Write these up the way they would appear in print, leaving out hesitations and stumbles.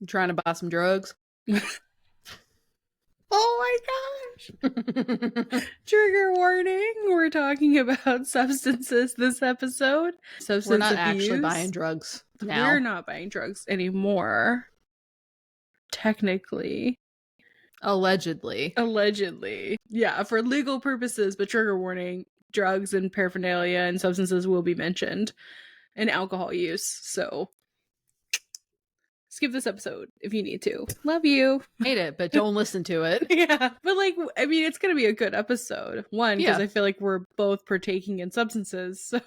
You trying to buy some drugs? Oh my gosh. Trigger warning. We're talking about substances this episode. Substance We're not abuse. actually buying drugs now. We're not buying drugs anymore. Technically. Allegedly. Yeah, for legal purposes, but trigger warning, drugs and paraphernalia and substances will be mentioned, and alcohol use. So skip this episode if you need to. Love you. Hate it, but don't listen to it. Yeah, but like, I mean, it's gonna be a good episode. One, because Yeah. I feel like we're both partaking in substances. So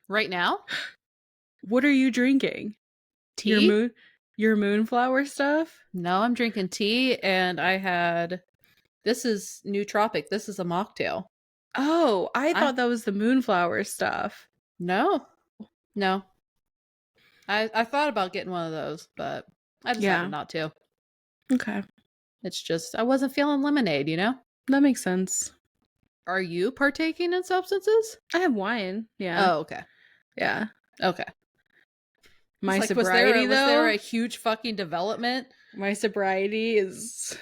Right now? what are you drinking? Tea? Your moonflower stuff? No, I'm drinking tea, and I had... This is nootropic. This is a mocktail. Oh, I thought that was the moonflower stuff. No. I thought about getting one of those, but I decided not to. Okay. It's just, I wasn't feeling lemonade, you know? That makes sense. Are you partaking in substances? I have wine. Yeah. Oh, okay. Yeah. Okay. My like, sobriety, was there a huge fucking development? My sobriety is...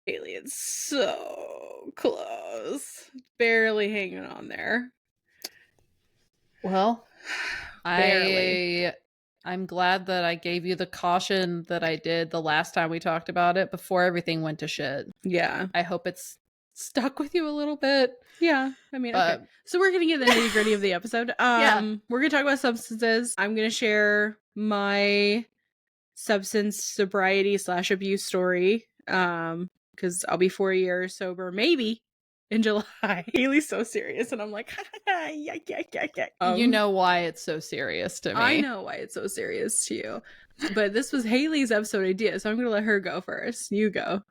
Hayley, it's so close. Barely hanging on there. Well, Barely. I'm glad that I gave you the caution that I did the last time we talked about it before everything went to shit. Yeah. I hope it's stuck with you a little bit. Yeah. I mean, okay. So we're going to get the nitty gritty of the episode. Yeah. We're going to talk about substances. I'm going to share my substance sobriety / abuse story. Because I'll be 4 years sober, maybe in July. Hayley's so serious, and I'm like, yeah. You know why it's so serious to me. I know why it's so serious to you. But this was Hayley's episode idea, so I'm going to let her go first. You go.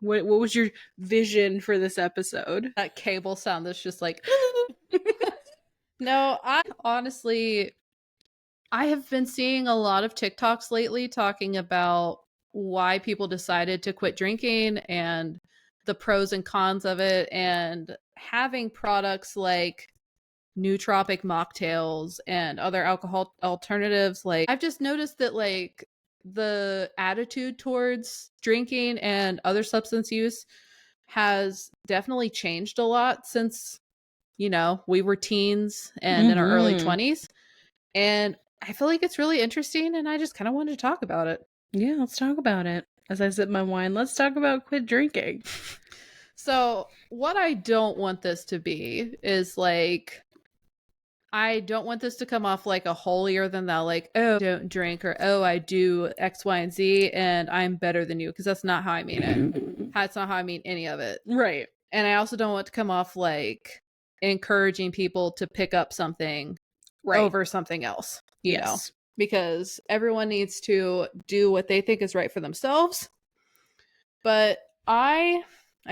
What was your vision for this episode? That cable sound that's just like... No, I have been seeing a lot of TikToks lately talking about why people decided to quit drinking and the pros and cons of it, and having products like nootropic mocktails and other alcohol alternatives. Like, I've just noticed that like the attitude towards drinking and other substance use has definitely changed a lot since, you know, we were teens and in our early 20s. And I feel like it's really interesting, and I just kind of wanted to talk about it. Yeah, let's talk about it. As I sip my wine, let's talk about quit drinking. So what I don't want this to be is like, I don't want this to come off like a holier than thou, like, oh, don't drink, or oh, I do X, Y, and Z, and I'm better than you, because that's not how I mean it. That's not how I mean any of it. Right. And I also don't want to come off like encouraging people to pick up something over something else, you know, because everyone needs to do what they think is right for themselves. But I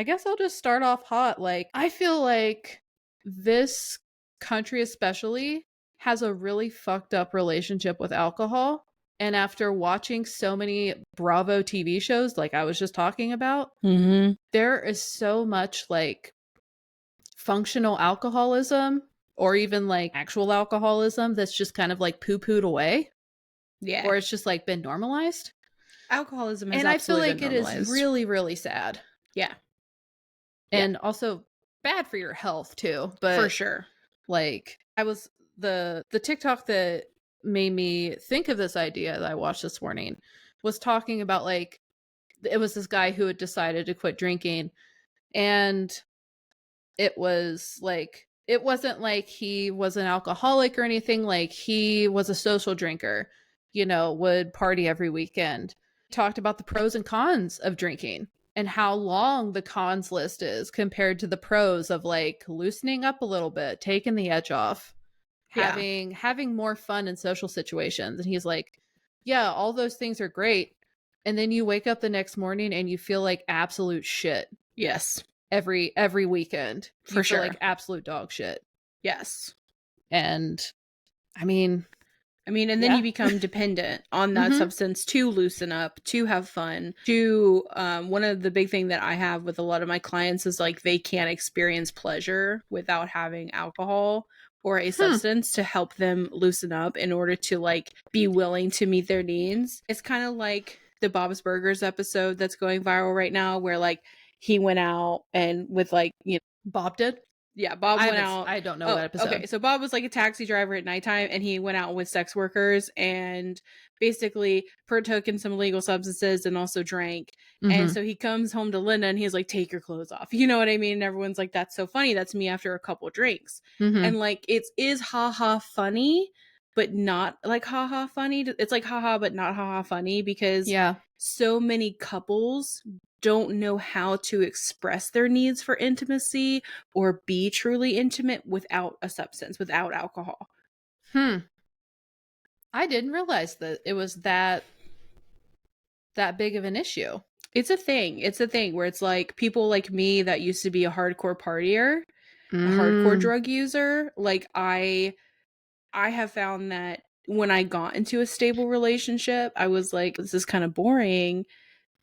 guess I'll just start off hot. Like, I feel like this country especially has a really fucked up relationship with alcohol. And after watching so many Bravo TV shows, like I was just talking about, there is so much like functional alcoholism, or even like actual alcoholism, that's just kind of like poo-pooed away. Yeah. Or it's just like been normalized. Alcoholism is and I feel like it is really, really sad. Yeah. And also bad for your health too. But for sure. Like, I was the TikTok that made me think of this idea that I watched this morning was talking about like, it was this guy who had decided to quit drinking, and it was like, it wasn't like he was an alcoholic or anything. Like, he was a social drinker, you know, would party every weekend. Talked about the pros and cons of drinking and how long the cons list is compared to the pros of like loosening up a little bit, taking the edge off, having more fun in social situations. And he's like, yeah, all those things are great. And then you wake up the next morning and you feel like absolute shit. Yes. Every weekend. For sure. Like absolute dog shit. Yes. And I mean, and then you become dependent on that substance to loosen up, to have fun, to, one of the big thing that I have with a lot of my clients is like, they can't experience pleasure without having alcohol, or a substance to help them loosen up in order to like be willing to meet their needs. It's kind of like the Bob's Burgers episode that's going viral right now where like he went out and with like, you know, Bob did? yeah, Bob went out. I don't know that Oh, episode. okay. So Bob was like a taxi driver at nighttime and he went out with sex workers and basically partook in some illegal substances and also drank. And Mhm. so he comes home to Linda and he's like, take your clothes off. You know what I mean? And everyone's like, that's so funny. That's me after a couple drinks. Mhm. And like, it is haha funny, but not like haha funny. It's like haha, but not haha funny because Yeah. so many couples don't know how to express their needs for intimacy or be truly intimate without a substance, without alcohol. I didn't realize that it was that big of an issue. It's a thing. It's a thing where it's like people like me that used to be a hardcore partier, a hardcore Mm. drug user, like I have found that when I got into a stable relationship, I was like, this is kind of boring.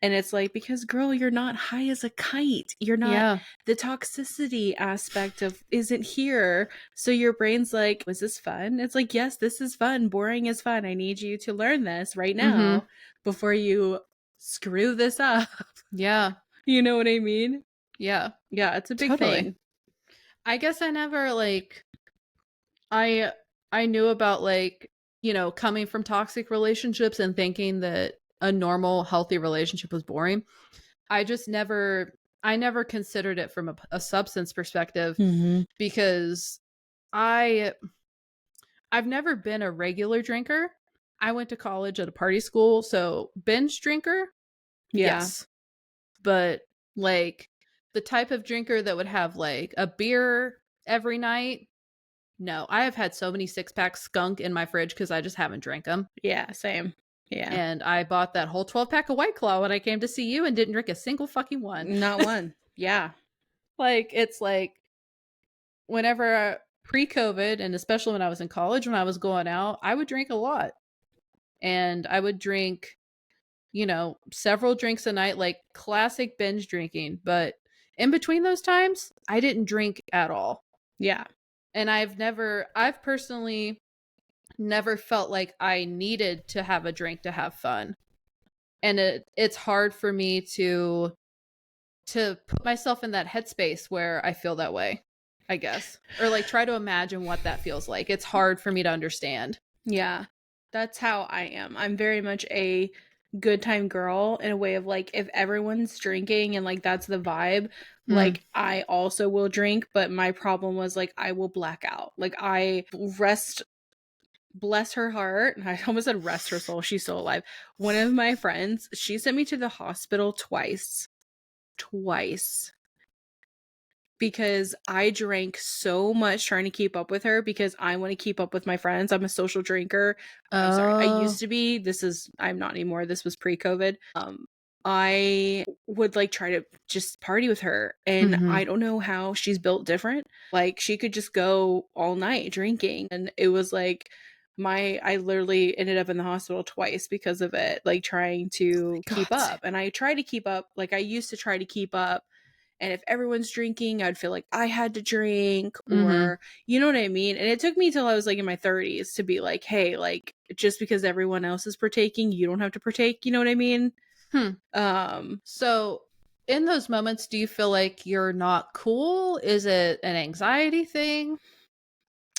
And it's like, because girl, you're not high as a kite. You're not, Yeah. the toxicity aspect of isn't here. So your brain's like, was this fun? It's like, yes, this is fun. Boring is fun. I need you to learn this right Mhm. now before you screw this up. Yeah. You know what I mean? Yeah. Yeah, it's a big Totally. thing. I guess I never like I I knew about like, you know, coming from toxic relationships and thinking that a normal healthy relationship was boring. I never considered it from a substance perspective Mm-hmm. because I I've never been a regular drinker. I went to college at a party school, so binge drinker, Yeah. yes. But like the type of drinker that would have like a beer every night, no. I have had so many six packs skunk in my fridge because I just haven't drank them. Yeah, same. Yeah. And I bought that whole 12 pack of White Claw when I came to see you and didn't drink a single fucking one. Not one. Yeah. Like, it's like whenever pre COVID, and especially when I was in college, when I was going out, I would drink a lot. And I would drink, you know, several drinks a night, like classic binge drinking. But in between those times, I didn't drink at all. Yeah. And I've personally never felt like I needed to have a drink to have fun. And it's hard for me to put myself in that headspace where I feel that way, I guess. Or like try to imagine what that feels like. It's hard for me to understand. Yeah. That's how I am. I'm very much a good time girl in a way of like if everyone's drinking and like that's the vibe, Mm. like I also will drink, but my problem was like I will black out. Like I rest bless her heart. I almost said rest her soul. She's still alive. One of my friends, she sent me to the hospital twice. Twice because I drank so much trying to keep up with her because I want to keep up with my friends. I'm a social drinker. I'm sorry. I Oh. used to be. I'm not anymore. This was pre-COVID. I would like try to just party with her and Mm-hmm. I don't know how she's built different. Like she could just go all night drinking and it was like I literally ended up in the hospital twice because of it, like trying to keep God. up. And I try to keep up, like I used to try to keep up and if everyone's drinking, I'd feel like I had to drink Mm-hmm. or you know what I mean? And it took me till I was like in my 30s to be like, hey, like just because everyone else is partaking, you don't have to partake, you know what I mean? Hmm. Um So in those moments, do you feel like you're not cool? Is it an anxiety thing?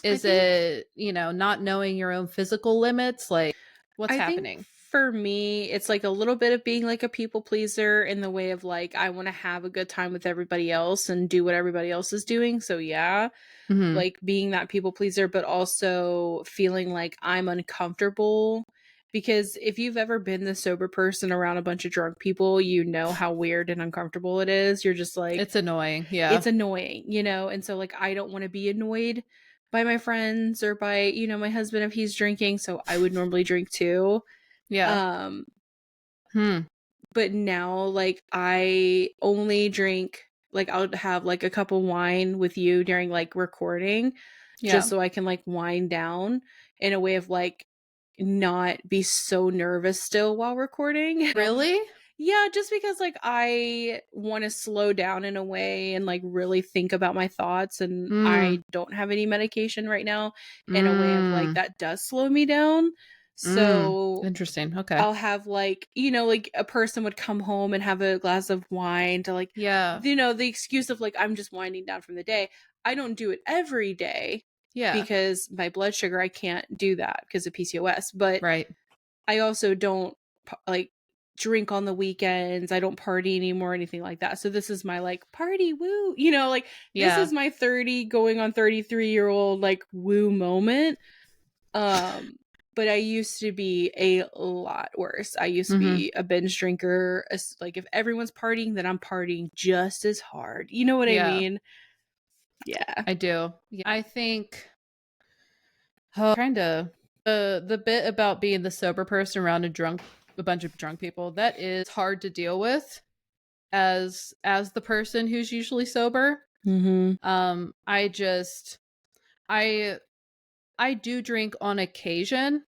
I Is think it, you know, not knowing your own physical limits? Like, what's I think happening? for me, it's like a little bit of being like a people pleaser in the way of like I want to have a good time with everybody else and do what everybody else is doing. So yeah, Mm-hmm. like being that people pleaser, but also feeling like I'm uncomfortable. Because if you've ever been the sober person around a bunch of drunk people, you know how weird and uncomfortable it is. You're just like, It's annoying. Yeah. it's annoying, you know? And so, like, I don't want to be annoyed by my friends or by, you know, my husband if he's drinking. So I would normally drink too. Yeah. Um, Hmm. but now like I only drink like I'll have like a cup of wine with you during like recording just Yeah. so I can like wind down in a way of like not be so nervous still while recording. You know? Really? Yeah, just because like I want to slow down in a way and like really think about my thoughts, and Mm, I don't have any medication right now in a way of like mm, that does slow me down. So Interesting. Okay. I'll have like, like a person would come home and have a glass of wine to like, Yeah. the excuse of like, I'm just winding down from the day. I don't do it every day Yeah. because my blood sugar, I can't do that because of PCOS. But Right. I also don't like drink on the weekends. I don't party anymore, anything like that. So this is my like party woo, like this Yeah. is my 30 going on 33-year-old like woo moment. Um, but I used to be a lot worse. I used to Mm-hmm. be a binge drinker. Like if everyone's partying, then I'm partying just as hard. You know what I Yeah. mean? Yeah. I do. Yeah. I think trying to the bit about being the sober person around a bunch of drunk people, that is hard to deal with as the person who's usually sober. Mm-hmm. I just I I do drink on occasion,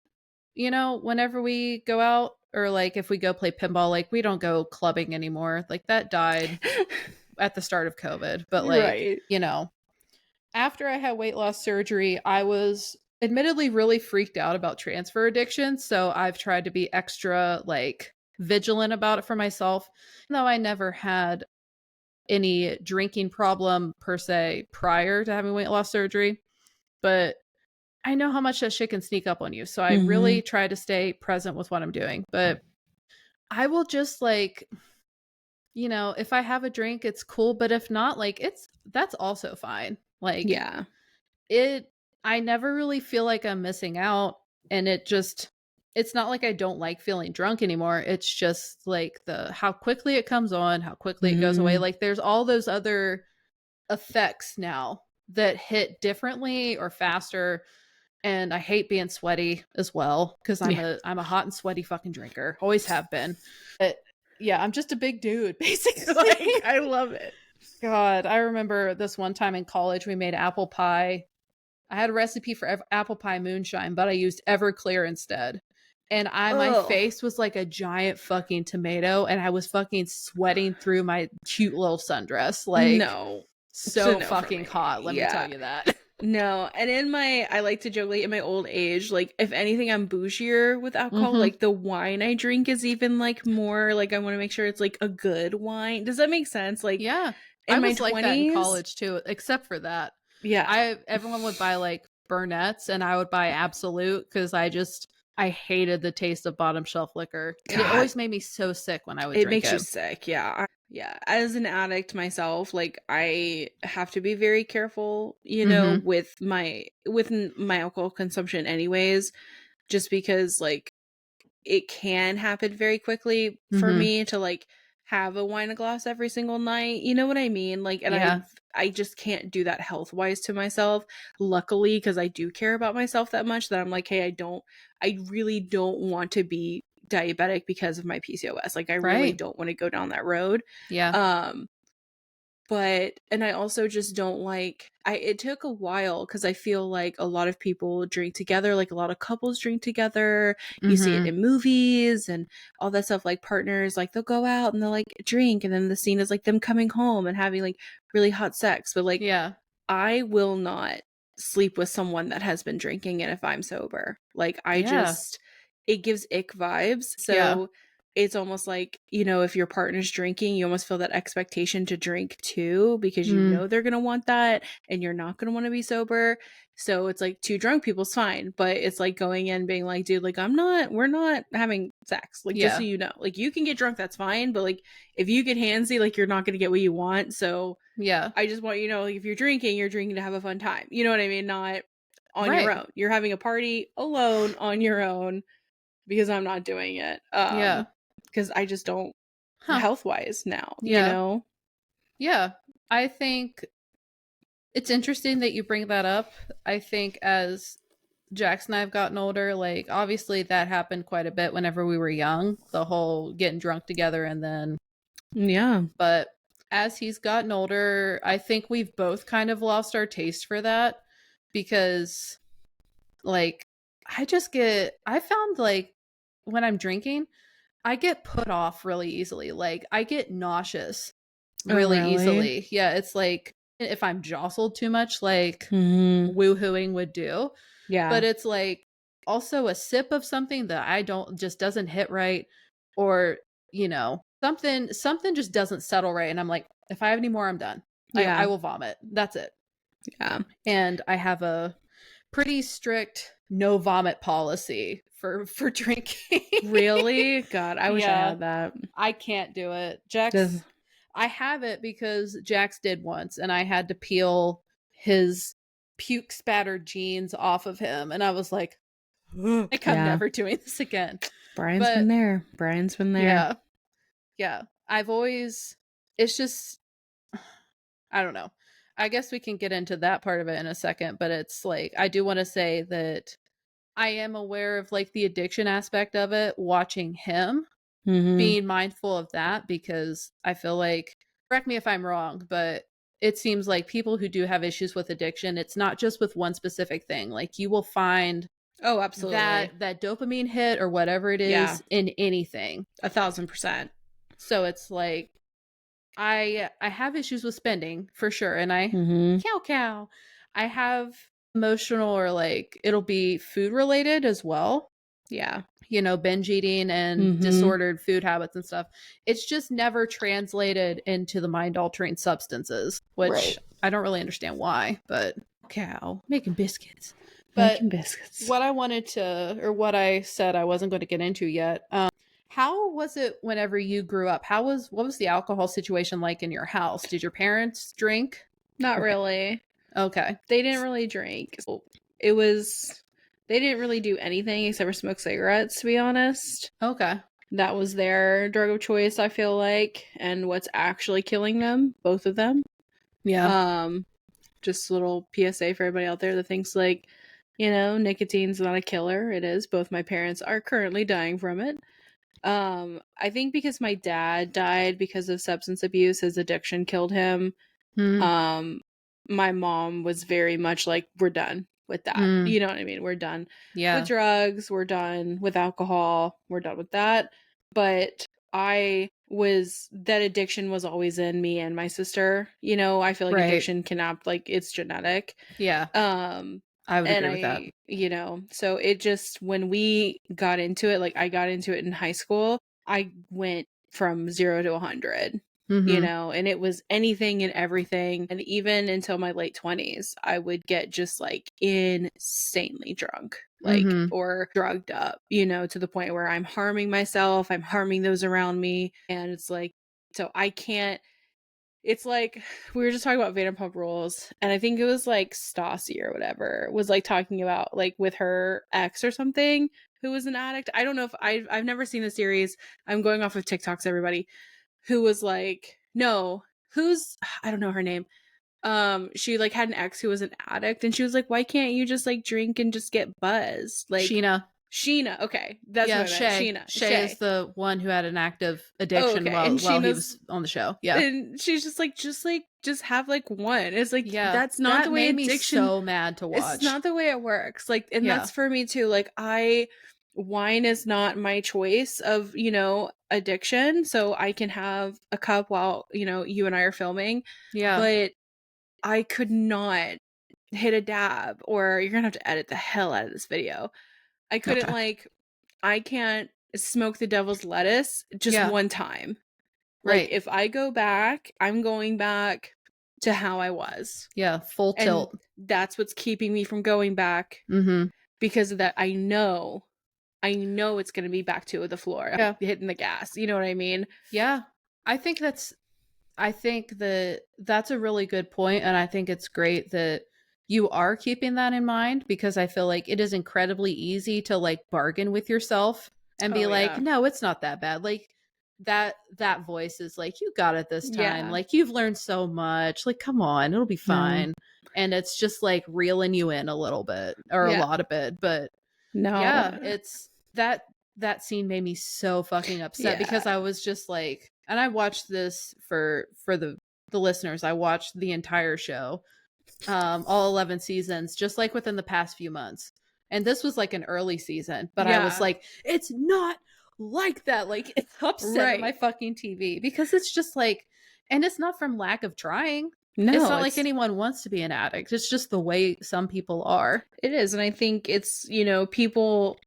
whenever we go out, or like if we go play pinball. Like we don't go clubbing anymore. Like that died at the start of COVID. But like, Right. after I had weight loss surgery, I was admittedly really freaked out about transfer addiction. So I've tried to be extra like vigilant about it for myself. Though I never had any drinking problem per se prior to having weight loss surgery, but I know how much that shit can sneak up on you. So I Mm-hmm. really try to stay present with what I'm doing. But I will just like, if I have a drink, it's cool. But if not, like that's also fine. Like Yeah. it, I never really feel like I'm missing out. And it's not like I don't like feeling drunk anymore. It's just like how quickly it comes on, how quickly it goes away. Mm-hmm. Like there's all those other effects now that hit differently or faster. And I hate being sweaty as well because I'm Yeah. a hot and sweaty fucking drinker. Always have been. But yeah, I'm just a big dude Like, basically. I love it. God, I remember this one time in college we made apple pie. I had a recipe for apple pie moonshine, but I used Everclear instead. And my Oh, face was like a giant fucking tomato, and I was fucking sweating through my cute little sundress. Like, no. It's a so no for fucking me. hot, let me tell Yeah. you that. No, and I like to joke like in my old age, like if anything, I'm bougier with alcohol. Mm-hmm. Like the wine I drink is even like more like I want to make sure it's like a good wine. Does that make sense? Like Yeah. I in my was like that in 20s, college too, except for that. yeah, Everyone would buy like Burnett's and I would buy Absolute because I hated the taste of bottom shelf liquor. And it God, always made me so sick when I would it drink makes you it. sick. Yeah. Yeah. As an addict myself, like I have to be very careful, Mm-hmm. with my alcohol consumption anyways, just because like it can happen very quickly for Mm-hmm. me to like have a wine a glass every single night. You know what I mean? Like, and Yeah. I just can't do that health wise to myself. Luckily, because I do care about myself that much that I'm like, hey, I really don't want to be diabetic because of my PCOS. Like, I really Right. don't want to go down that road. Yeah. Um, and I also just don't like it took a while because I feel like a lot of people drink together, like a lot of couples drink together. You see it Mm-hmm. in movies and all that stuff, like partners, like they'll go out and they'll like drink, and then the scene is like them coming home and having like really hot sex. But like Yeah. I will not sleep with someone that has been drinking and if I'm sober. Like Yeah. it gives ick vibes. Yeah. So it's almost like, if your partner's drinking, you almost feel that expectation to drink too because you Mm. know they're going to want that and you're not going to want to be sober. So it's like two drunk people's fine, but it's like going in being like, dude, like we're not having sex. Like just so Yeah. you know, like you can get drunk, that's fine, but like if you get handsy, like you're not going to get what you want. So Yeah. I just want you to know, like, if you're drinking to have a fun time. You know what I mean? Not on your Right. own. You're having a party alone on your own because I'm not doing it. Yeah. Because I just don't Huh. health wise now, Yeah. Yeah. I think it's interesting that you bring that up. I think as Jax and I have gotten older, like obviously that happened quite a bit whenever we were young, the whole getting drunk together and then, Yeah. but as he's gotten older, I think we've both kind of lost our taste for that because like I found like when I'm drinking, I get put off really easily. Like, I get nauseous Oh, really really? easily. Yeah, it's like if I'm jostled too much, like Mhm. woohooing would do. But Yeah. it's like also a sip of something that I don't just doesn't hit right, or something just doesn't settle right, and I'm like, if I have any more, I'm done. I Yeah. will vomit. That's it. Yeah. And I have a pretty strict no vomit policy for drinking. Really? God, I wish I Yeah, had that. I can't do it. Does I have it because Jax did once, and I had to peel his puke spattered jeans off of him, and I was like, like, I'm Yeah. never doing this again. Brian's been But there. Brian's been there. yeah, yeah. I've always, it's just, I don't know. I guess we can get into that part of it in a second, but it's like, I do want to say that I am aware of like the addiction aspect of it, watching him, Mhm. being mindful of that, because I feel like, correct me if I'm wrong, but it seems like people who do have issues with addiction, it's not just with one specific thing. Like, you will find Oh, absolutely. that dopamine hit or whatever it Yeah. is in anything. 1,000%. So it's like I have issues with spending for sure, and Mhm. cow. I have emotional, or like it'll be food related as well. Yeah. Binge eating and Mhm. disordered food habits and stuff. It's just never translated into the mind altering substances, which Right. I don't really understand why, but cow making biscuits. But Making biscuits. what I wanted to, or what I said I wasn't going to get into yet, how was it whenever you grew up? What was the alcohol situation like in your house? Did your parents drink? Not Okay. really. Okay. They didn't really drink. So it was they didn't really do anything except for smoke cigarettes, to be honest. Okay. That was their drug of choice, I feel like, and what's actually killing them, both of them. Yeah. Um just a little PSA for everybody out there that thinks like, nicotine's not a killer. It is. Both my parents are currently dying from it. I think because my dad died because of substance abuse, his addiction killed him. Mm. Um, my mom was very much like, we're done with that. Mm. You know what I mean? We're done with Yeah. drugs. We're done with alcohol. We're done with that. But that addiction was always in me and my sister. I feel like Right. addiction cannot, like, it's genetic. Yeah. Um, I would and agree with that. so it just, when we got into it, like I got into it in high school, I went from 0 to 100, Mm-hmm. and it was anything and everything. And even until my late 20s, I would get just like insanely drunk, like, Mm-hmm. or drugged up, to the point where I'm harming myself, I'm harming those around me. And it's like, so I can't, it's like, we were just talking about Vanderpump Rules, and I think it was like Stassi or whatever was like talking about like with her ex or something who was an addict. I don't know if I've never seen the series. I'm going off of TikToks, everybody, who was like, no, who's I don't know her name. She like had an ex who was an addict, and she was like, why can't you just like drink and just get buzzed? Like, Sheena. Sheena, okay, that's Yeah, what I meant. Shay. Sheena, Shay is Shay. the one who had an active Oh, addiction okay, and while he Sheena's was on the show. Yeah. and she's just have like one. It's like, Yeah. that's not That the way made me addiction, so mad to it's watch. not the way it works. Like, and Yeah. that's for me too. Like, wine is not my choice of, addiction. So I can have a cup while, you and I are filming, Yeah. but I could not hit a dab, or you're gonna have to edit the hell out of this video. I couldn't, Okay. like, I can't smoke the devil's lettuce just Yeah. one time. Like, Right. if I go back, I'm going back to how I was. Yeah. Full And tilt. that's what's keeping me from going back, Mm-hmm. because of that. I know it's going to be back to the floor, Yeah. hitting the gas. You know what I mean? Yeah. I think that that's a really good point, and I think it's great that you are keeping that in mind, because I feel like it is incredibly easy to like bargain with yourself and be Oh, like, yeah. "No, it's not that bad." Like that voice is like, "You got it this time. Yeah. Like, you've learned so much. Like, come on, it'll be No. fine." And it's just like reeling you in a little bit, or a Yeah. lot of bit, but No. yeah, it's that scene made me so fucking upset, Yeah. because I was just like, and I watched this for the listeners. I watched the entire show, all 11 seasons, just like within the past few months. And this was like an early season, but I was Yeah. like, it's not like that. Like, it's upset at my fucking TV because it's just like, and it's not from lack of trying. No, it's not like anyone wants to be an addict. It's just the way some people are. It is. And I think it's, people,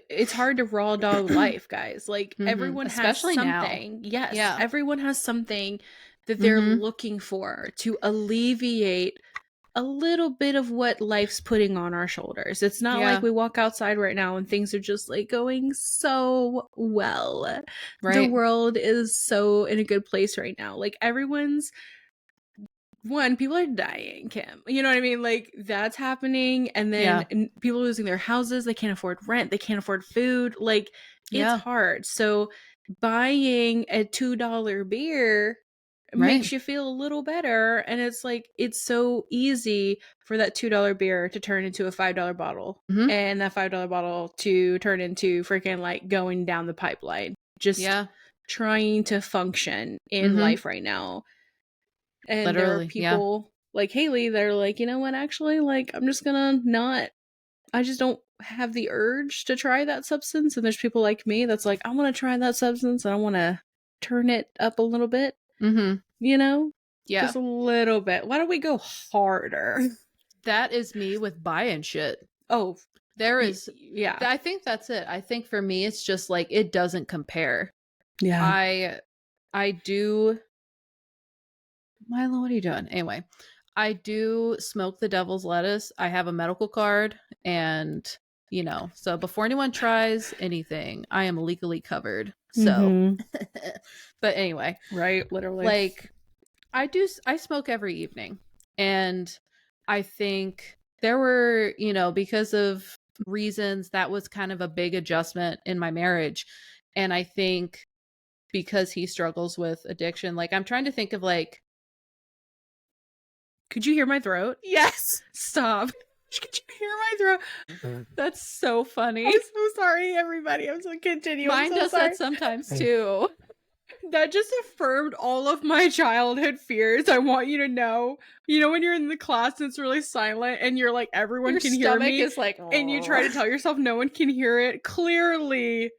it's hard to raw dog life, guys. Like, everyone Especially has now. something. Yes. Yeah. Everyone has something that they're looking for to alleviate a little bit of what life's putting on our shoulders. It's not like we walk outside right now and things are just like going so well. Right. The world is so in a good place right now. Like, people are dying, Kim. You know what I mean? Like, that's happening. And then people are losing their houses. They can't afford rent. They can't afford food. Like, it's hard. So buying a $2 beer makes you feel a little better. And it's like, it's so easy for that $2 beer to turn into a $5 bottle. And that $5 bottle to turn into freaking like going down the pipeline. Just trying to function in life right now. And literally, there are people like Hayley that are like, you know what, actually, like, I'm just gonna I just don't have the urge to try that substance. And there's people like me that's like, I want to try that substance and I want to turn it up a little bit, you know? Yeah. Just a little bit. Why don't we go harder? That is me with buying shit. Oh, there is. Yeah. I think that's it. I think for me, it's just like, it doesn't compare. Yeah. I do. Milo, what are you doing? Anyway, I do smoke the devil's lettuce. I have a medical card, and so before anyone tries anything, I am legally covered. So, but anyway, right, literally, like, I smoke every evening, and I think there were, because of reasons, that was kind of a big adjustment in my marriage. And I think because he struggles with addiction, like, I'm trying to think of like, could you hear my throat? Yes. Stop. Could you hear my throat? That's so funny. I'm so sorry, everybody. I'm so continuing. Mine does that sometimes too. That just affirmed all of my childhood fears. I want you to know. You know when you're in the class and it's really silent and you're like, everyone can hear me, is like, and you try to tell yourself no one can hear it. Clearly,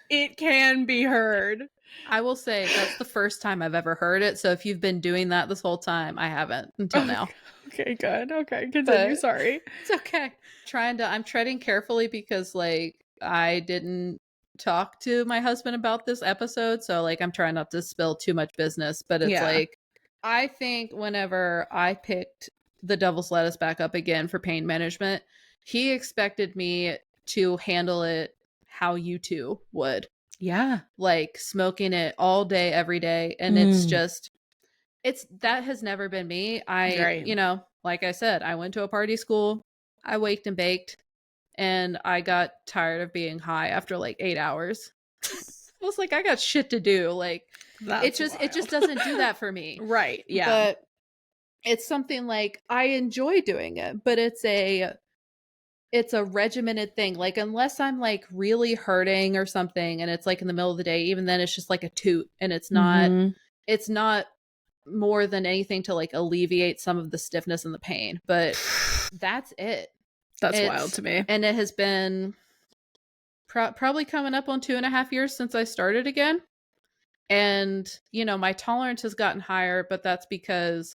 it can be heard. I will say that's the first time I've ever heard it. So if you've been doing that this whole time, I haven't until now. Okay, good. Okay, continue. Sorry. It's okay. I'm treading carefully because like I didn't talk to my husband about this episode. So like I'm trying not to spill too much business, but it's like, I think whenever I picked the devil's lettuce back up again for pain management, he expected me to handle it how you two would. Yeah. Like smoking it all day, every day. And it's just, that has never been me. Like I said, I went to a party school, I waked and baked, and I got tired of being high after like 8 hours. I was like, I got shit to do. Like, it just doesn't do that for me. Right. Yeah. But it's something like, I enjoy doing it, but it's a regimented thing. Like, unless I'm like really hurting or something and it's like in the middle of the day, even then it's just like a toot, and it's not more than anything to like alleviate some of the stiffness and the pain, but that's it. That's wild to me. And it has been probably coming up on 2.5 years since I started again. And, my tolerance has gotten higher, but that's because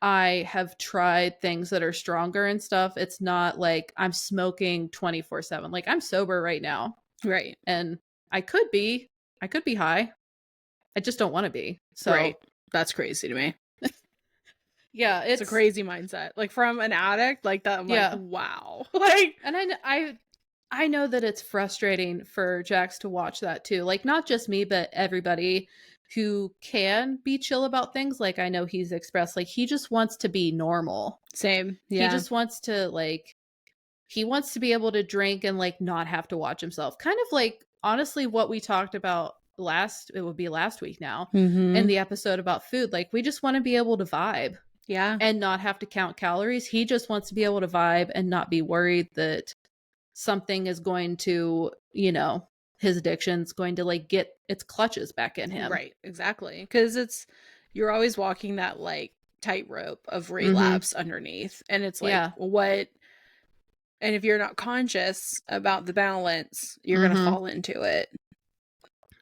I have tried things that are stronger and stuff. It's not like I'm smoking 24/7. Like, I'm sober right now. Right. And I could be high. I just don't want to be. So right. That's crazy to me. Yeah, it's a crazy mindset. Like, from an addict like that, I'm like, wow. Like, and I know that it's frustrating for Jax to watch that too. Like, not just me, but everybody who can be chill about things. Like, I know he's expressed like he just wants to be normal. Same. Yeah. He just wants to he wants to be able to drink and like not have to watch himself. Kind of like, honestly, what we talked about last week now in the episode about food. Like, we just want to be able to vibe. Yeah. And not have to count calories. He just wants to be able to vibe and not be worried that something is going to, his addiction's going to like get its clutches back in him. Right. Exactly. Because you're always walking that like tightrope of relapse underneath. And it's like, what? And if you're not conscious about the balance, you're going to fall into it.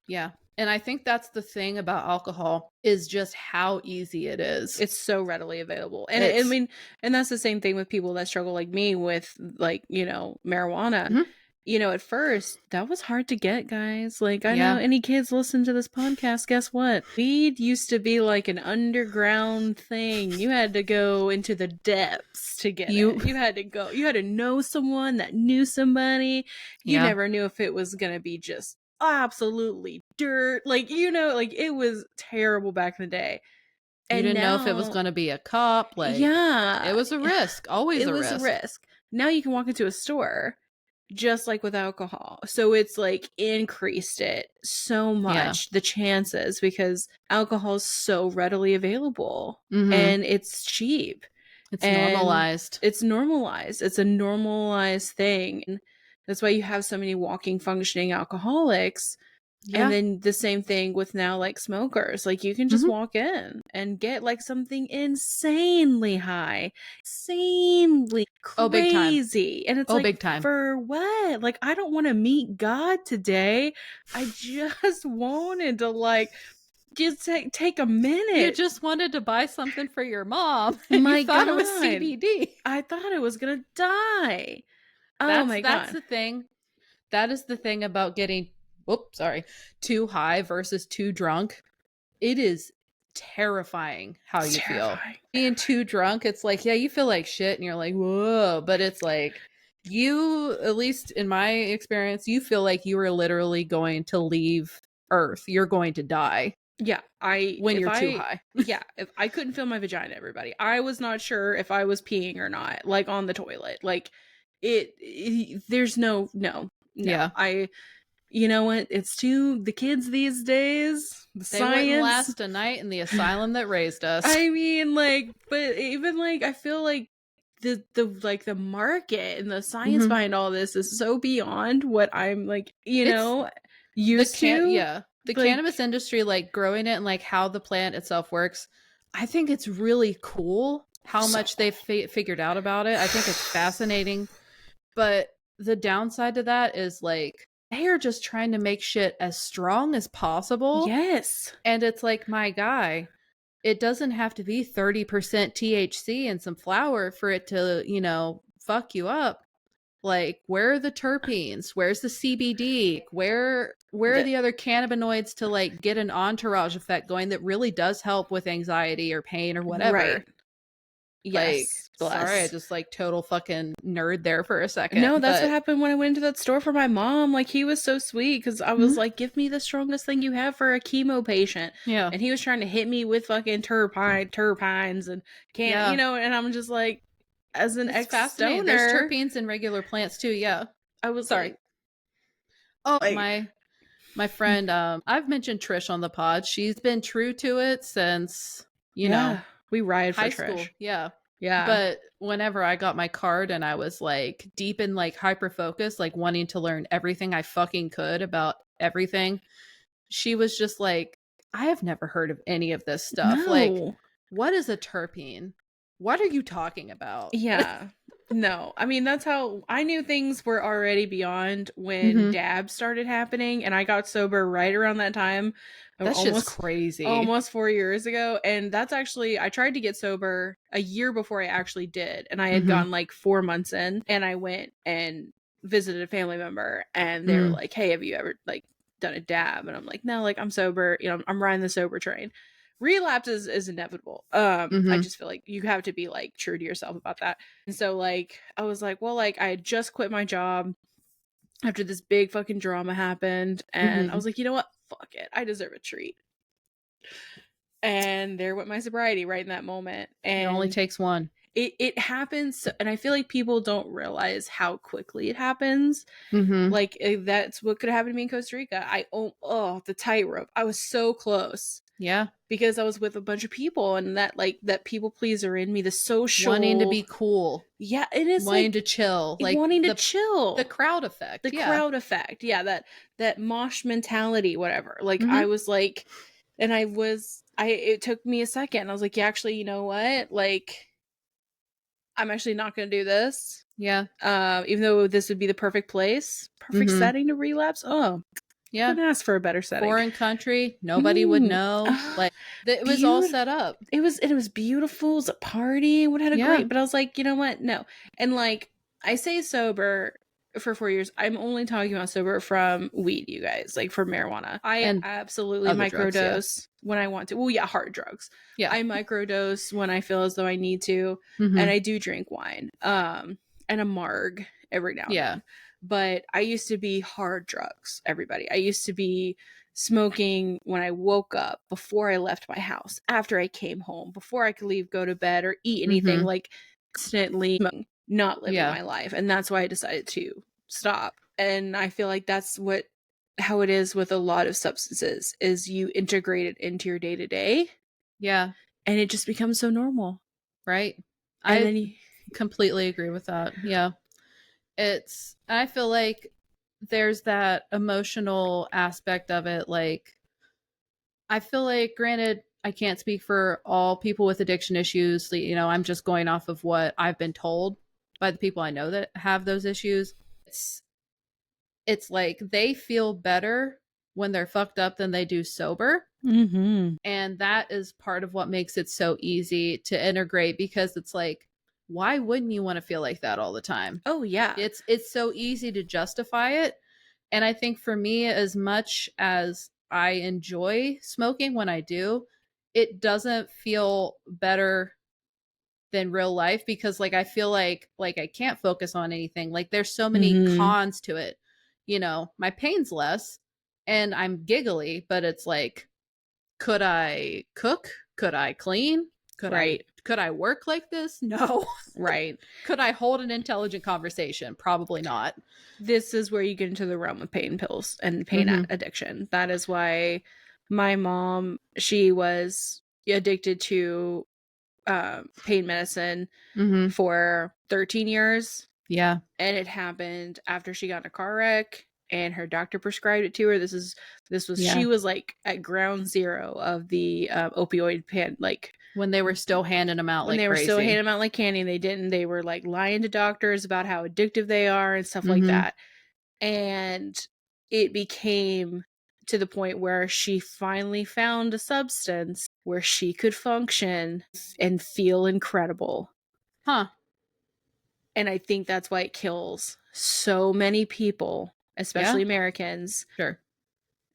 Yeah. And I think that's the thing about alcohol is just how easy it is. It's so readily available. And I It's mean, and that's the same thing with people that struggle like me with, like, you know, marijuana. Mhm. You know, at first, that was hard to get, guys. Like, I know Yeah. any kids listen to this podcast, guess what? Weed used to be like an underground thing. You had to go into the depths to get You it. You had to know someone that knew somebody. You Yeah. never knew if it was going to be just absolutely dirt. Like, you know, like it was terrible back in the day. You And didn't know if it was now, going to be a cop, like it yeah, was a risk, always it a was a risk. risk. Now you can walk into a store just like with alcohol. So it's like increased it so Yeah. much, the chances, because alcohol is so readily available Mhm. and it's cheap It's and normalized. it's normalized. It's a normalized thing. And that's why you have so many walking, functioning alcoholics. And Yeah. then the same thing with now like smokers. Like you can just Mhm. walk in and get like something insanely high, insanely Oh, big time. crazy. And it's Oh, like, big time. for what? Like, I don't want to meet God today. I just wanted to like just take a You minute. just wanted to buy something for your mom and you My thought it was God. CBD. I thought I was gonna die. Oh my That's God. the thing. That is the thing about getting too high versus too drunk. It is terrifying how It's you feel. terrifying. Being too drunk, it's like, yeah, you feel like shit and you're like, whoa, but it's like you, at least in my experience, you feel like you are literally going to leave Earth. You're going to die Yeah, when you're too high. if I couldn't feel my vagina, everybody. I was not sure if I was peeing or not, like on the toilet. Like there's no. Yeah. You know what? It's too the kids these days, the They wouldn't science. last a night in the asylum that raised us. I mean, like, but even like I feel like the like the market and the science Hmm. behind all this is so beyond what I'm like, It's used to. the Like, cannabis industry, like growing it and like how the plant itself works. I think it's really cool how so much they've figured out about it. I think it's fascinating, but the downside to that is like they are just trying to make shit as strong as possible, yes. and it's like, my guy, it doesn't have to be 30% THC and some flour for it to, fuck you up. Like, where are the terpenes? Where's the CBD? Where are Yeah, the other cannabinoids to like get an entourage effect going that really does help with anxiety or pain or right. whatever? Like, Yes, sorry, I bless. just like total fucking nerd there for a second, No, that's what but happened when I went into that store for my mom. Like, he was so sweet because I was Mhm. like, give me the strongest thing you have for a chemo patient. Yeah, And he was trying to hit me with fucking terpines and can't, yeah, and I'm just like, as an it's ex fascinating. There's stoner, terpenes in regular plants too. Yeah, I was sorry. like, Oh, like, my friend, I've mentioned Trish on the pod. She's been true to it since, yeah, we ride for high Trish. school. Yeah. Yeah. But whenever I got my card and I was like deep in like hyper focus, like wanting to learn everything I fucking could about everything, she was just like, I have never heard of any of this stuff. Like, No. what is a terpene? What are you talking about? Yeah. No. I mean, that's how I knew things were already beyond when Hmm. dabs started happening, and I got sober right around that time, That's just almost crazy. almost 4 years ago. And that's actually, I tried to get sober a year before I actually did, and I had Hmm. gone like 4 months in, and I went and visited a family member, and they were Mm. like, "Hey, have you ever like done a dab?" And I'm like, "No, like I'm sober, I'm riding the sober train." Relapse is inevitable. I Hmm. just feel like you have to be like true to yourself about that. And so like I was like, well, like I had just quit my job after this big fucking drama happened, and I Hmm. was like, you know what? Fuck it. I deserve a treat. And there went my sobriety right in that moment. It only And takes one. it happens, and I feel like people don't realize how quickly it happens. Hmm. Like that's what could happen to me in Costa Rica. Oh, the tightrope. I was so close Yeah. because I was with a bunch of people, and that people pleaser in me, the Wanting to social, be cool, yeah, and it's wanting like to chill, like wanting to the chill, crowd effect. the Yeah. crowd effect, yeah, that mosh mentality, whatever. Like I Hmm. was like, and it took me a second. I was like, yeah, actually, you know what? Like, I'm actually not going to do this. Yeah. Even though this would be the perfect place, perfect Hmm. setting to relapse. Oh, Yeah. Couldn't ask for a better setting. Foreign country, nobody would know. Like it was all set up. It was beautiful. It was a party. Would have had a Yeah. great. But I was like, you know what? No. And like I say sober for 4 years. I'm only talking about sober from weed, you guys, like for marijuana. I And absolutely other drugs, yeah. microdose when I want to. Well, yeah, hard drugs. Yeah. I microdose when I feel as though I need to, Mhm. and I do drink wine, and a marg every now and Yeah. then. But I used to be hard drugs, everybody. I used to be smoking when I woke up, before I left my house, after I came home, before I could leave, go to bed, or eat anything, Mhm. like constantly smoking, not living Yeah. my life. And that's why I decided to stop. And I feel like that's how it is with a lot of substances, is you integrate it into your day to day, Yeah. and it just becomes so normal. Right. And I then you, completely agree with that. Yeah. I feel like there's that emotional aspect of it. Like, I feel like, granted, I can't speak for all people with addiction issues. You know, I'm just going off of what I've been told by the people I know that have those issues. It's, it's like they feel better when they're fucked up than they do sober. mm-hmm. And that is part of what makes it so easy to integrate, because it's like, why wouldn't you want to feel like that all the time? Oh yeah. It's so easy to justify it. And I think for me, as much as I enjoy smoking when I do, it doesn't feel better than real life, because like I feel like I can't focus on anything. Like there's so many Mm-hmm. cons to it. You know, my pain's less and I'm giggly, but it's like, could I cook? Could I clean? Right. Could I work like this? No. Right. Could I hold an intelligent conversation? Probably not. This is where you get into the realm of pain pills and pain Mhm. addiction. That is why my mom, she was addicted to pain medicine Mhm. for 13 years. Yeah. And it happened after she got in a car wreck and her doctor prescribed it to her. Yeah. She was like at ground zero of the opioid like When they were still handing them out when like they were still crazy. handing them out like candy. They were like lying to doctors about how addictive they are and stuff like Mhm. that. And it became to the point where she finally found a substance where she could function and feel incredible. Huh. And I think that's why it kills so many people, especially Yeah. Americans, Sure.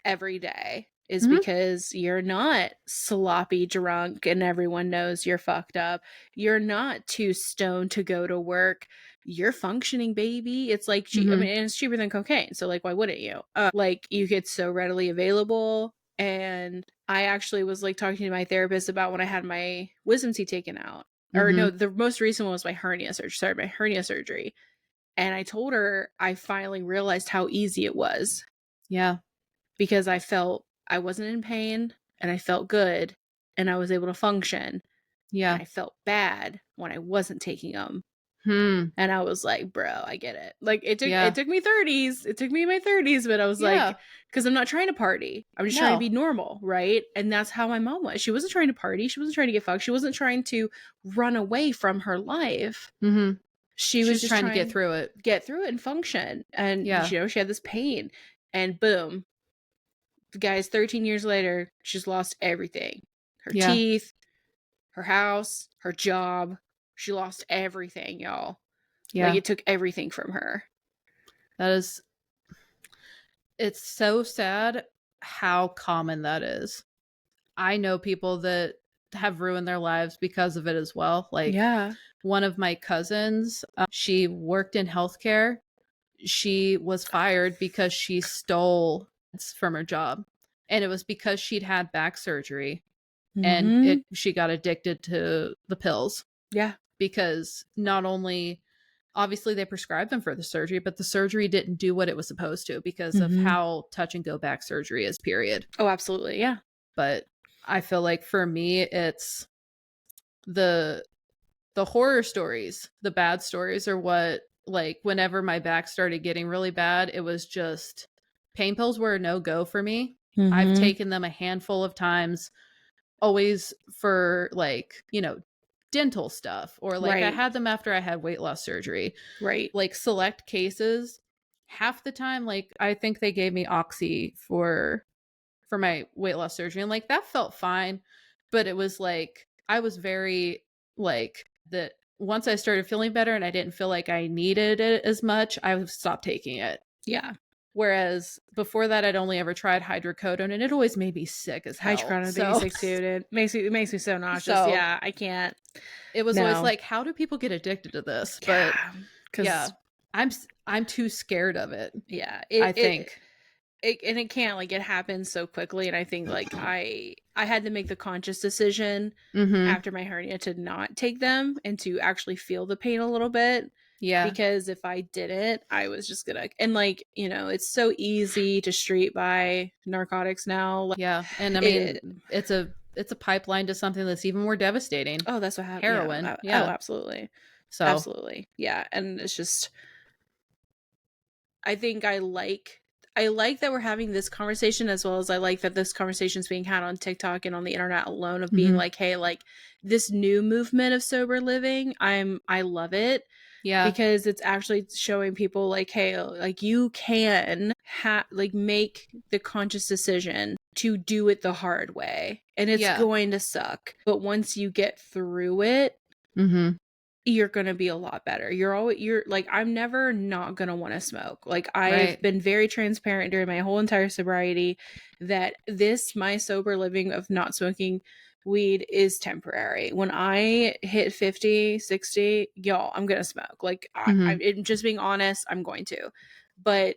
every day, is Mhm. because you're not sloppy drunk and everyone knows you're fucked up. You're not too stoned to go to work. You're functioning, baby. It's like, I Mhm. mean, and it's cheaper than cocaine. So, like, why wouldn't you? Like, you get so readily available. And I actually was like talking to my therapist about when I had my wisdom teeth taken out. Or no, Mhm. the most recent one was my hernia surgery. Sorry, my hernia surgery. And I told her I finally realized how easy it was, Yeah. because I felt I wasn't in pain and I felt good and I was able to function. And Yeah. I felt bad when I wasn't taking them. Hmm. And I was like, bro, I get it. Like it Yeah. took me 30s. It took me in my 30s, but I was Yeah. like, because I'm not trying to party. I'm just trying to No. be normal, right? And that's how my mom was. She wasn't trying to party. She wasn't trying to get fucked. She wasn't trying to run away from her life. Mhm. She was She's just trying to trying get to through it. get through it and function. And Yeah. you know, she had this pain. And boom, guys, 13 years later, she's lost everything. Her Yeah. teeth, her house, her job. She lost everything, y'all. Like Yeah. it took everything from her. That is, it's so sad how common that is. I know people that have ruined their lives because of it as well. Like Yeah. one of my cousins, she worked in healthcare. She was fired because she stole from her job. And it was because she'd had back surgery and Mm-hmm. she got addicted to the pills, Yeah. because not only obviously they prescribed them for the surgery, but the surgery didn't do what it was supposed to because of Mm-hmm. how touch and go back surgery is, period. Oh, absolutely. Yeah. But I feel like for me, it's the horror stories, the bad stories are what, like whenever my back started getting really bad, it was just pain pills were a no-go for me. I've Mm-hmm. taken them a handful of times, always for like, you know, dental stuff, or like I Right. had them after I had weight loss surgery. Right. Like select cases half the time, like, I think they gave me Oxy for my weight loss surgery, and like that felt fine, but it was like I was very like that once I started feeling better and I didn't feel like I needed it as much, I stopped taking it. Yeah. Whereas before that, I'd only ever tried hydrocodone, and it always made me sick as hell. Hydrocodone So, basic too. It makes me so nauseous. so Yeah, I can't. it was always No. like, how do people get addicted to this? But Yeah, yeah, because I'm too scared of it. yeah, I think. and it can't, like, it happens so quickly, and I think, like, I had to make the conscious decision Mm-hmm. after my hernia to not take them and to actually feel the pain a little bit, Yeah. because if I didn't, I was just gonna, and, like, it's so easy to street buy narcotics now. Like, Yeah. And I mean, it it's a pipeline to something that's even more devastating. oh, that's what happened. Yeah. Heroin. Oh, Yeah. absolutely. So, Absolutely. Yeah, and it's just, I think I like that we're having this conversation, as well as I like that this conversation is being had on TikTok and on the internet alone, of being mm-hmm. like, hey, like, this new movement of sober living, I love it, Yeah. because it's actually showing people like, hey, like, you can like, make the conscious decision to do it the hard way, and it's Yeah. going to suck, but once you get through it, Mm-hmm. you're going to be a lot better. You're like, I'm never not going to want to smoke. Like, I've Right. been very transparent during my whole entire sobriety that my sober living of not smoking weed is temporary. When I hit 50, 60, y'all, I'm going to smoke. Like, Mm-hmm. I'm just being honest, I'm going to. But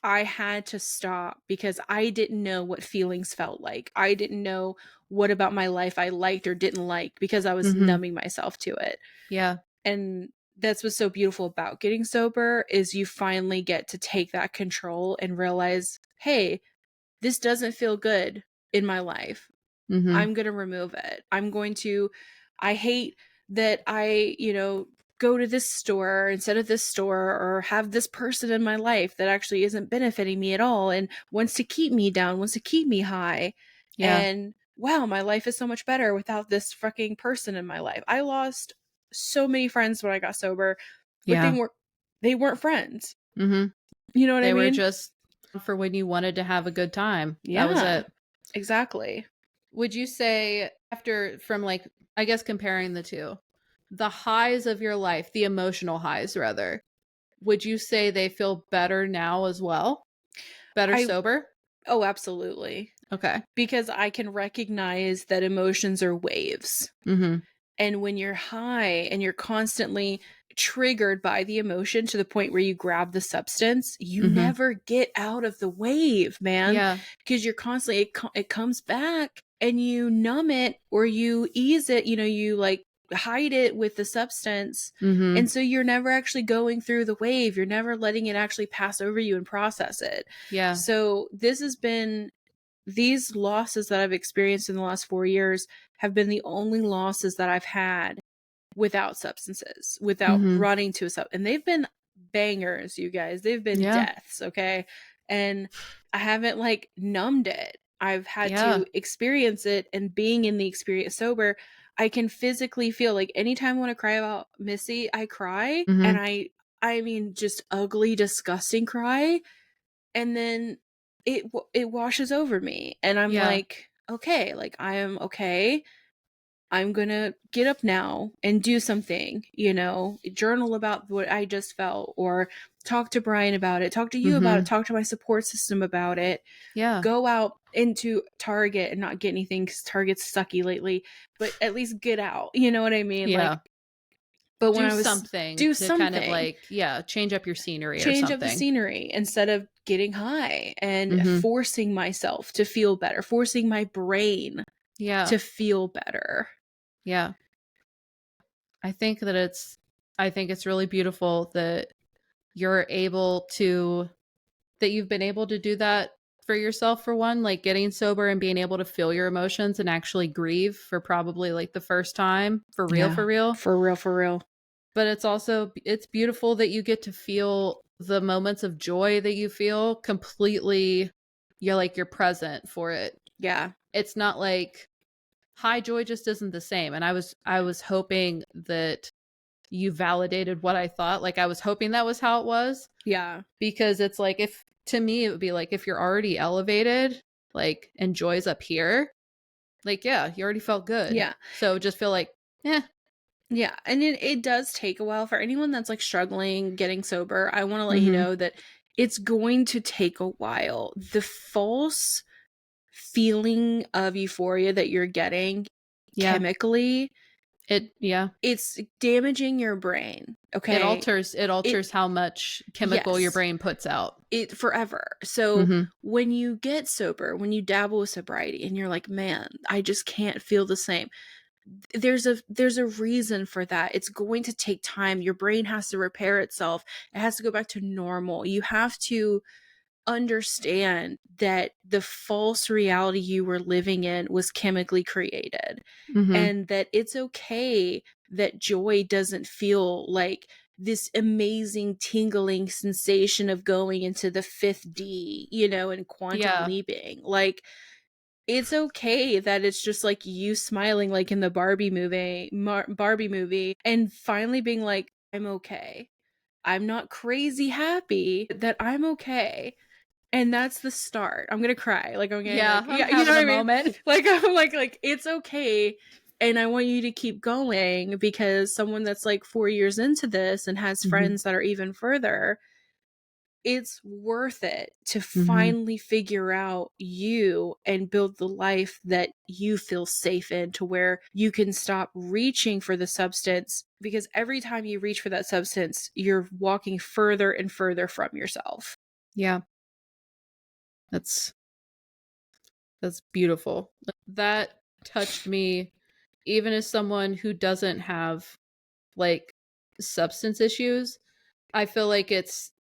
I had to stop because I didn't know what feelings felt like. I didn't know what about my life I liked or didn't like, because I was Mm-hmm. numbing myself to it. Yeah. And that's what's so beautiful about getting sober, is you finally get to take that control and realize, hey, this doesn't feel good in my life. Mm-hmm. I'm going to remove it. I hate that I, go to this store instead of this store, or have this person in my life that actually isn't benefiting me at all and wants to keep me down, wants to keep me high. Yeah. And wow, my life is so much better without this fucking person in my life. I lost so many friends when I got sober, but Yeah. they weren't friends. Mm-hmm. You know what I They were mean? just for when you wanted to have a good time. That was Yeah, it. exactly. Would you say after from like I guess comparing the two, the highs of your life, the emotional highs rather, would you say they feel better now as well? Better I sober? Oh, absolutely. Okay. Because I can recognize that emotions are waves. Mm-hmm. And when you're high and you're constantly triggered by the emotion to the point where you grab the substance, you Mm-hmm. never get out of the wave, man. Yeah. Because you're constantly, it comes back, and you numb it or you ease it, you like hide it with the substance. Mm-hmm. And so you're never actually going through the wave. You're never letting it actually pass over you and process it. Yeah. So these losses that I've experienced in the last 4 years have been the only losses that I've had without substances, without Mm-hmm. running to a sub. And they've been bangers, you guys. They've been Yeah. deaths, okay? And I haven't, like, numbed it. I've had Yeah. to experience it, and being in the experience sober, I can physically feel, like, anytime I want to cry about Missy, I cry, and Mm-hmm. I mean, just ugly, disgusting cry, and then it washes over me, and I'm Yeah. like, okay, like, I am okay. I'm gonna get up now and do something, journal about what I just felt, or talk to Brian about it, talk to you about it, Mm-hmm. talk to my support system about it, Yeah. go out into Target and not get anything because Target's sucky lately, but at least get out. You know what I mean? Yeah. Like, but when Do I was something do to kind of something, like, yeah, change up your scenery or change up the something. scenery instead of getting high and Mm-hmm. forcing myself to feel better, forcing my brain Yeah. to feel better. Yeah. I think that I think it's really beautiful that you're able to that you've been able to do that for yourself, for one, like getting sober and being able to feel your emotions and actually grieve for probably like the first time for real, Yeah, for real. for real, for real. But it's beautiful that you get to feel the moments of joy that you feel completely. You're present for it. Yeah. It's not like high joy just isn't the same. And I was hoping that you validated what I thought. Like I was hoping that was how it was, Yeah. because it's like, if to me it would be like, if you're already elevated, like, and joy's up here, like, yeah, you already felt good. Yeah. So just feel like, eh. Yeah. And it does take a while for anyone that's like struggling getting sober. I want to let you Mm-hmm. know that it's going to take a while. The false feeling of euphoria that you're getting Yeah. chemically, Yeah. it's damaging your brain. Okay. It alters how much chemical your Yes, brain puts out. it forever. So Mm-hmm. when you get sober, when you dabble with sobriety and you're like, man, I just can't feel the same. There's a reason for that. It's going to take time. Your brain has to repair itself. It has to go back to normal. You have to understand that the false reality you were living in was chemically created, Mm-hmm. and that it's okay that joy doesn't feel like this amazing tingling sensation of going into the fifth D, and quantum Yeah. leaping. Like, it's okay that it's just like you smiling like in the Barbie movie, and finally being like, I'm okay. I'm not crazy happy that I'm okay. And that's the start. I'm gonna cry. Like, I'm getting Yeah. like, I'm yeah, you know having what a I mean? moment. Like, I'm like it's okay. And I want you to keep going, because someone that's like 4 years into this and has Mm-hmm. friends that are even further, it's worth it to Mm-hmm. finally figure out you and build the life that you feel safe in, to where you can stop reaching for the substance, because every time you reach for that substance, you're walking further and further from yourself. Yeah. That's beautiful. That touched me, even as someone who doesn't have like substance issues. I feel like it's,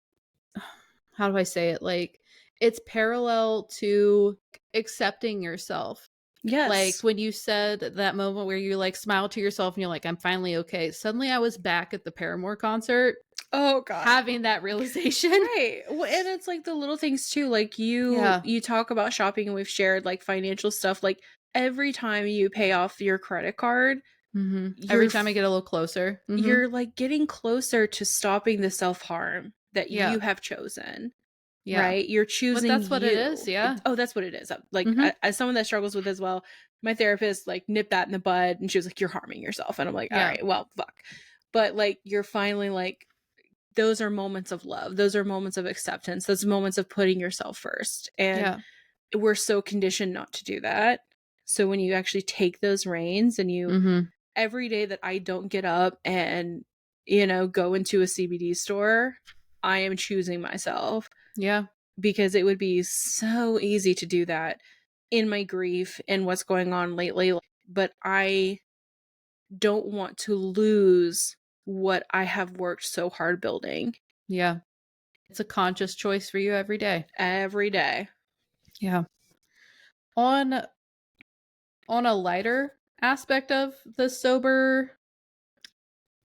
how do I say it? Like, it's parallel to accepting yourself. Like Yes. when you said that moment where you like smile to yourself and you're like, I'm finally okay. Suddenly I was back at the Paramore concert Oh god. having that realization. Right. Well, and it's like the little things too. Like, you Yeah. you talk about shopping, and we've shared like financial stuff. Like, every time you pay off your credit card, Mm-hmm. Every you're time I get a little closer. Mm-hmm. you're like getting closer to stopping the self-harm that Yeah. you have chosen. Yeah. Right? You're But choosing that's what it is. you. Yeah. Oh, that's what it is. Like, Mm-hmm. as someone that struggles with as well, my therapist like nipped that in the bud, and she was like, "You're harming yourself," and I'm like, "All Yeah. right, well, fuck." But like, you're finally like, those are moments of love. Those are moments of acceptance. Those moments of putting yourself first. And Yeah. we're so conditioned not to do that. So when you actually take those reins, and Mm-hmm. every day that I don't get up and, go into a CBD store, I am choosing myself, Yeah. because it would be so easy to do that in my grief and what's going on lately. But I don't want to lose what I have worked so hard building Yeah. It's a conscious choice for you every day. every day. Yeah. On a lighter aspect of the sober,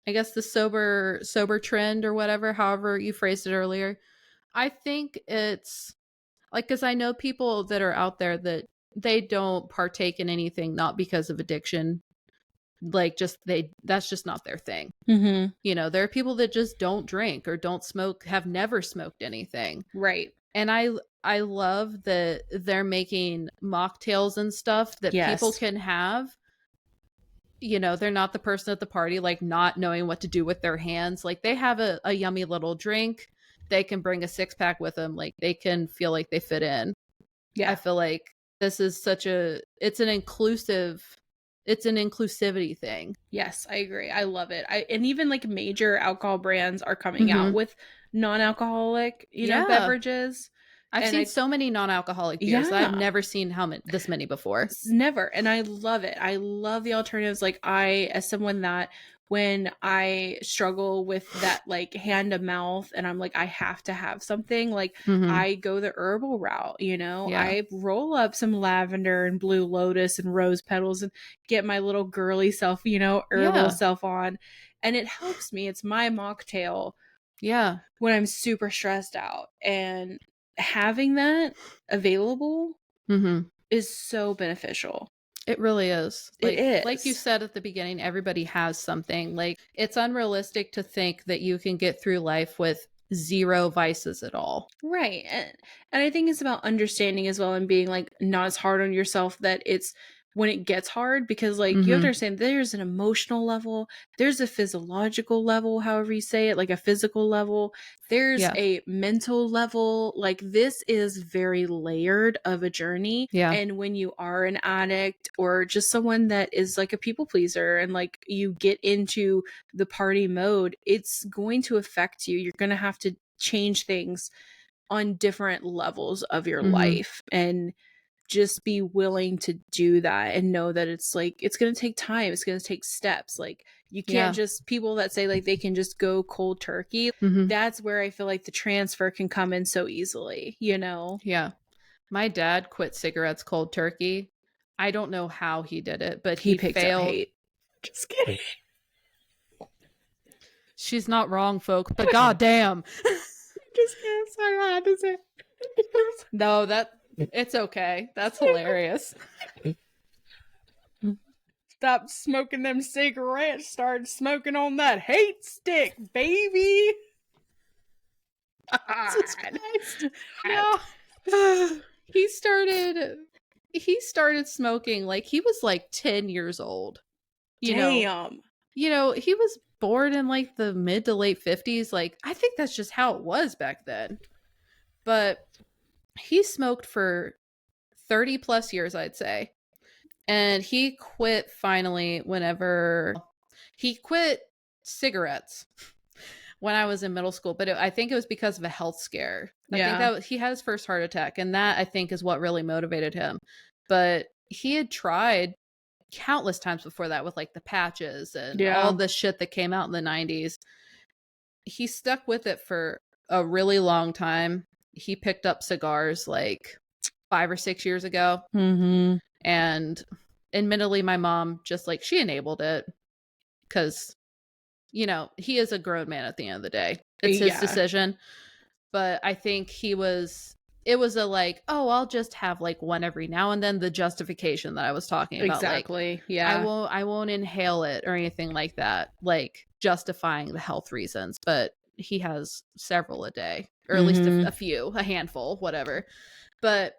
I guess the sober trend or whatever, however you phrased it earlier, I think it's like, cuz I know people that are out there that they don't partake in anything not because of addiction, like just that's just not their thing. Mm-hmm. There are people that just don't drink or don't smoke, have never smoked anything. Right. And I love that they're making mocktails and stuff that people Yes. can have. They're not the person at the party like not knowing what to do with their hands. Like they have a yummy little drink. They can bring a six pack with them. Like they can feel like they fit in. I Yeah. feel like this is it's an inclusivity thing. Yes, I agree. I love it. And even like major alcohol brands are coming out Mm-hmm. with non-alcoholic, Yeah. beverages. I've And seen so many non-alcoholic beers. I've yeah, never seen this many before. never. And I love it. I love the alternatives. Like, I, as someone that, when I struggle with that like hand to mouth, and I'm like, I have to have something, like, Mm-hmm. I go the herbal route. Yeah. I roll up some lavender and blue lotus and rose petals, and get my little girly self, herbal Yeah. self on. And it helps me. It's my mocktail Yeah. when I'm super stressed out. And having that available Mm-hmm. is so beneficial. It really is. It Like you is. said at the beginning, everybody has something. Like, it's unrealistic to think that you can get through life with zero vices at all. Right. And I think it's about understanding as well and being like not as hard on yourself that it's when it gets hard, because like you have to Mm-hmm. understand there's an emotional level, there's a physiological level, however you say it, like a physical level, there's Yeah. a mental level. Like this is very layered of a journey. Yeah. And when you are an addict or just someone that is like a people pleaser and like you get into the party mode, it's going to affect you. You're going to have to change things on different levels of your Mm-hmm. life, and just be willing to do that and know that it's like it's going to take time, it's going to take steps. Like you can't Yeah. just, people that say like they can just go cold turkey, Mm-hmm. that's where I feel like the transfer can come in so easily, you know. Yeah. My dad quit cigarettes cold turkey. I don't know how he did it, but He he picked up failed. hate. Just kidding. She's not wrong, folks, but goddamn. Just kidding. Sorry, I had to say. No, it's okay. That's hilarious. Stop smoking them cigarettes, started smoking on that hate stick, baby. Jesus Christ. No. He started smoking like he was like 10 years old. You know, Damn. he was born in like the mid to late 50s. Like, I think that's just how it was back then. But he smoked for 30 plus years, I'd say. And he quit finally whenever he quit cigarettes when I was in middle school, but I think it was because of a health scare. I think Yeah. that he had his first heart attack, and that I think is what really motivated him. But he had tried countless times before that with like the patches and all Yeah. the shit that came out in the 90s. He stuck with it for a really long time. He picked up cigars like 5 or 6 years ago. Mm-hmm. And admittedly, my mom just like, she enabled it because, he is a grown man at the end of the day. It's his Yeah. decision. But I think it was a like, oh, I'll just have like one every now and then, the justification that I was talking about. Like, Exactly. Yeah. I won't inhale it or anything like that, like justifying the health reasons. But he has several a day, or at least Mm-hmm. a handful, whatever. But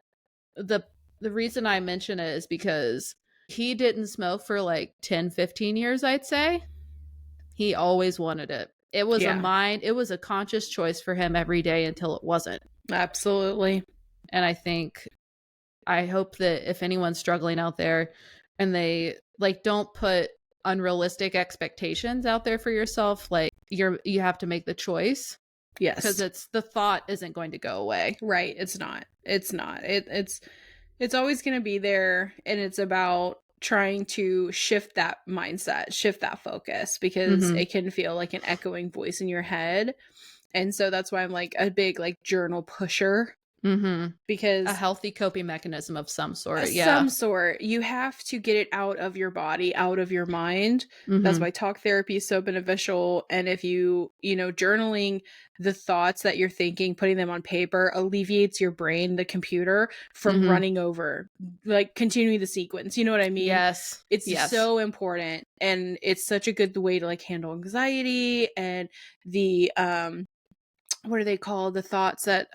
the reason I mention it is because he didn't smoke for like 10, 15 years, I'd say. He always wanted it. Yeah. It was a conscious choice for him every day until it wasn't. Absolutely. And I hope that if anyone's struggling out there and they like, don't put unrealistic expectations out there for yourself, like you have to make the choice, because Yes. the thought isn't going to go away. Right. It's not. It's not. It's always going to be there, and it's about trying to shift that mindset, shift that focus, because Mm-hmm. it can feel like an echoing voice in your head. And so that's why I'm like a big like journal pusher, Mm-hmm. A because healthy coping memechanism of some sort. Yeah. some sort, you have to get it out of your body, out of your mind. That's Mm-hmm. why talk therapy is so beneficial. And if journaling the thoughts that you're thinking, putting them on paper alleviates your brain, the computer, from Mm-hmm. running over, like continuing the sequence. You know what I mean? Yes. It's Yes. so important, and it's such a good way to like handle anxiety and the what are they called, the thoughts that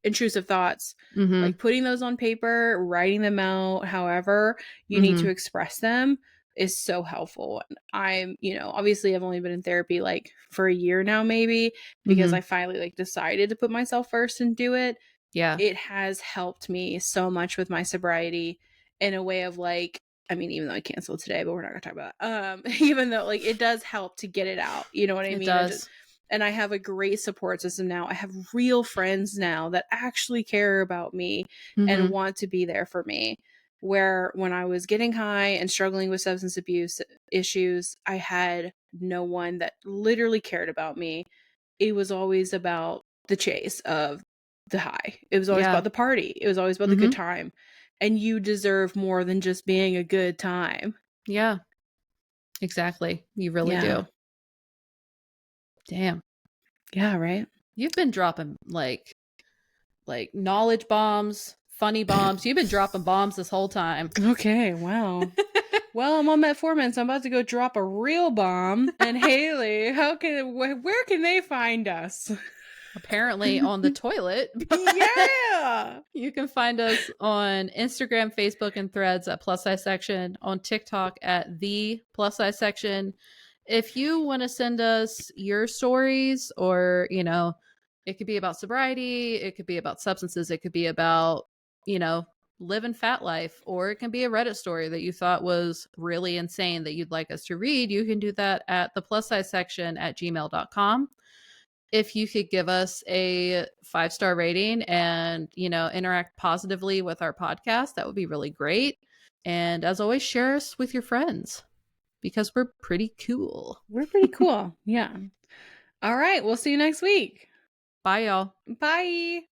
intrusive thoughts, Mm-hmm. like putting those on paper, writing them out, however you need Mm-hmm. to express them, is so helpful. I'm, obviously I've only been in therapy like for a year now, maybe, because Mm-hmm. I finally like decided to put myself first and do it. Yeah. It has helped me so much with my sobriety, in a way of like, I mean, even though I canceled today, but we're not gonna talk about that. Even though like it does help to get it out, you know what I It mean? does. And I have a great support system now. I have real friends now that actually care about me and Mm-hmm. want to be there for me. Where when I was getting high and struggling with substance abuse issues, I had no one that literally cared about me. It was always about the chase of the high. It was always Yeah. about the party. It was always about the Mm-hmm. good time. And you deserve more than just being a good time. Yeah. Exactly. You really Yeah. do. Damn. Yeah, right? You've been dropping like knowledge bombs, funny bombs. You've been dropping bombs this whole time. Okay, wow. Well, I'm on metformin, so I'm about to go drop a real bomb. And Hayley, where can they find us? Apparently on the toilet. Yeah. You can find us on Instagram, Facebook, and Threads at Plus Size Section, on TikTok at the Plus Size Section. If you want to send us your stories, or, you know, it could be about sobriety, it could be about substances, it could be about, you know, living fat life, or it can be a Reddit story that you thought was really insane that you'd like us to read, you can do that at the Plus Size Section at gmail.com. If you could give us a 5-star rating and, you know, interact positively with our podcast, that would be really great. And as always, share us with your friends because we're pretty cool. We're pretty cool. Yeah. All right. We'll see you next week. Bye, y'all. Bye.